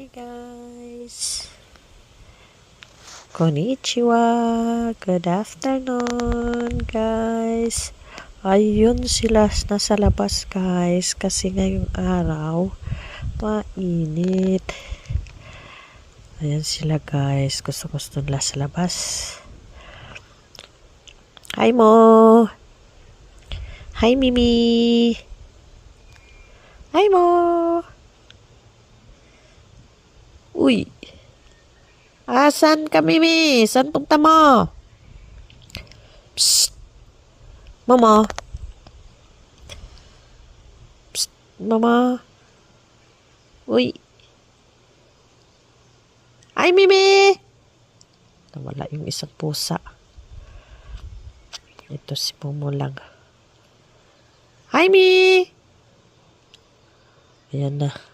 Hey guys, konnichiwa, good afternoon guys. Ayun sila nasa labas guys kasi ngayong araw mainit. Ayan sila guys, gusto nila sa labas. Hi mo. Hi Mimi. Hi mo. Uy. Asan ka, Mimi? Saan punta mo? Psst. Mama. Psst. Mama. Uy. Ay, Mimi! Nawala yung isang pusa. Ito si Momo lang. Hi, Mi! Ayan na.